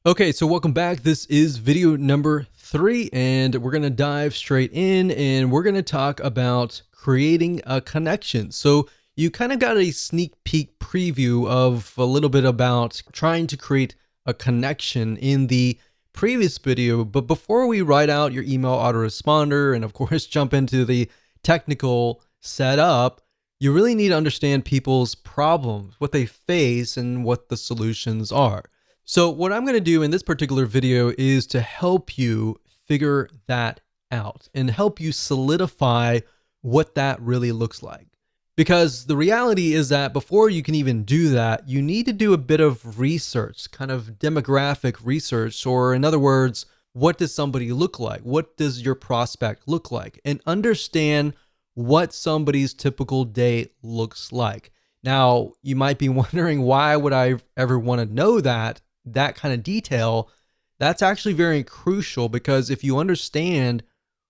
Okay, so welcome back. This is video number 3, and we're going to dive straight in and we're going to talk about creating a connection. So you kind of got a sneak peek preview of a little bit about trying to create a connection in the previous video. But before we write out your email autoresponder and of course jump into the technical setup, you really need to understand people's problems, what they face, and what the solutions are. So what I'm going to do in this particular video is to help you figure that out and help you solidify what that really looks like. Because the reality is that before you can even do that, you need to do a bit of research, kind of demographic research, or in other words, what does somebody look like? What does your prospect look like? And understand what somebody's typical day looks like. Now, you might be wondering, why would I ever want to know that kind of detail? That's actually very crucial, because if you understand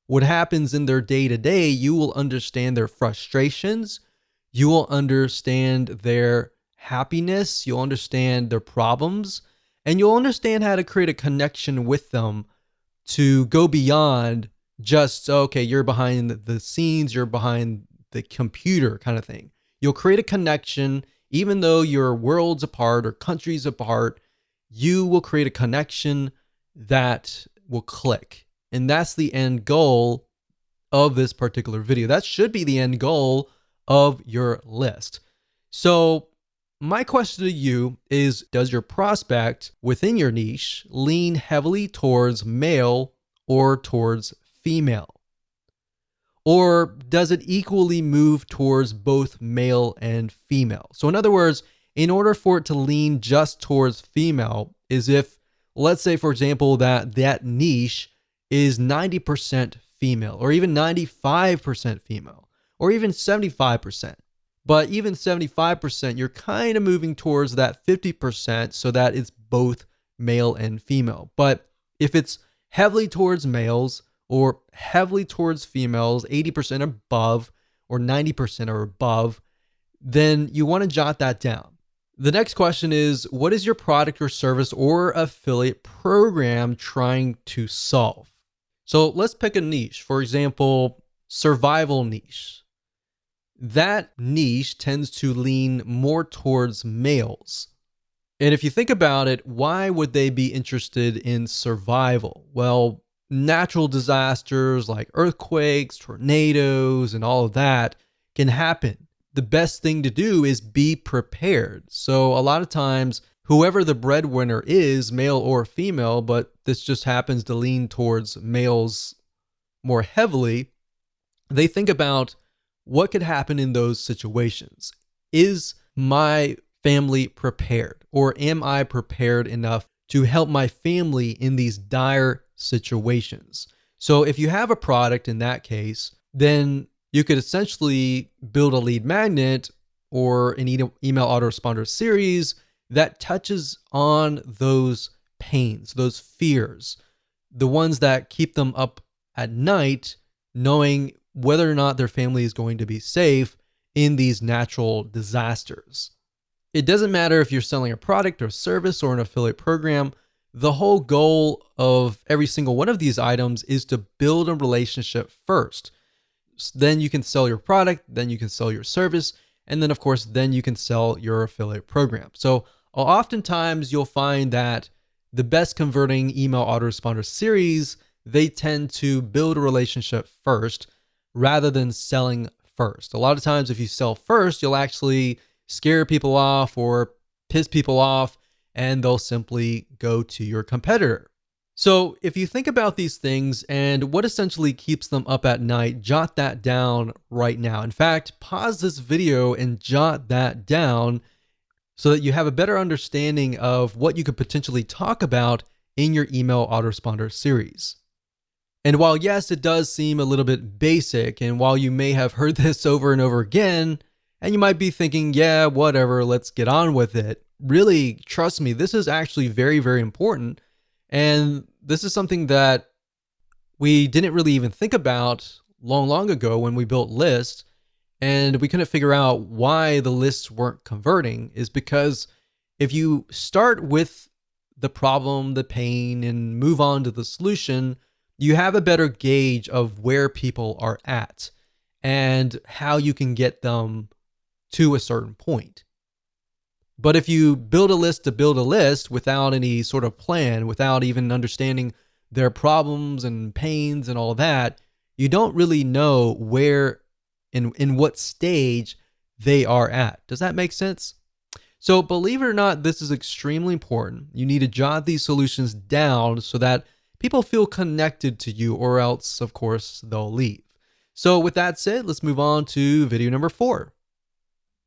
what happens in their day to day, you will understand their frustrations, you will understand their happiness, you'll understand their problems, and you'll understand how to create a connection with them to go beyond just, okay, you're behind the scenes, you're behind the computer kind of thing. You'll create a connection, even though you're worlds apart or countries apart. You will create a connection that will click. And that's the end goal of this particular video. That should be the end goal of your list. So my question to you is, does your prospect within your niche lean heavily towards male or towards female? Or does it equally move towards both male and female? So in other words, in order for it to lean just towards female, is if, let's say, for example, that niche is 90% female, or even 95% female, or even 75%. But even 75%, you're kind of moving towards that 50% so that it's both male and female. But if it's heavily towards males or heavily towards females, 80% above or 90% or above, then you want to jot that down. The next question is, what is your product or service or affiliate program trying to solve? So let's pick a niche. For example, survival niche. That niche tends to lean more towards males. And if you think about it, why would they be interested in survival? Well, natural disasters like earthquakes, tornadoes, and all of that can happen. The best thing to do is be prepared. So a lot of times, whoever the breadwinner is, male or female, but this just happens to lean towards males more heavily, they think about what could happen in those situations. Is my family prepared? Or am I prepared enough to help my family in these dire situations? So if you have a product in that case, then you could essentially build a lead magnet or an email autoresponder series that touches on those pains, those fears, the ones that keep them up at night, knowing whether or not their family is going to be safe in these natural disasters. It doesn't matter if you're selling a product or service or an affiliate program. The whole goal of every single one of these items is to build a relationship first. Then you can sell your product, then you can sell your service, and then of course, then you can sell your affiliate program. So oftentimes you'll find that the best converting email autoresponder series, they tend to build a relationship first rather than selling first. A lot of times if you sell first, you'll actually scare people off or piss people off, and they'll simply go to your competitor. So if you think about these things and what essentially keeps them up at night, jot that down right now. In fact, pause this video and jot that down so that you have a better understanding of what you could potentially talk about in your email autoresponder series. And while yes, it does seem a little bit basic, and while you may have heard this over and over again, and you might be thinking, yeah, whatever, let's get on with it. Really, trust me, this is actually very, very important. And this is something that we didn't really even think about long ago when we built lists, and we couldn't figure out why the lists weren't converting, is because if you start with the problem, the pain, and move on to the solution, you have a better gauge of where people are at and how you can get them to a certain point. But if you build a list to build a list without any sort of plan, without even understanding their problems and pains and all that, you don't really know where, in what stage they are at. Does that make sense? So believe it or not, this is extremely important. You need to jot these solutions down so that people feel connected to you, or else, of course, they'll leave. So with that said, let's move on to video number 4.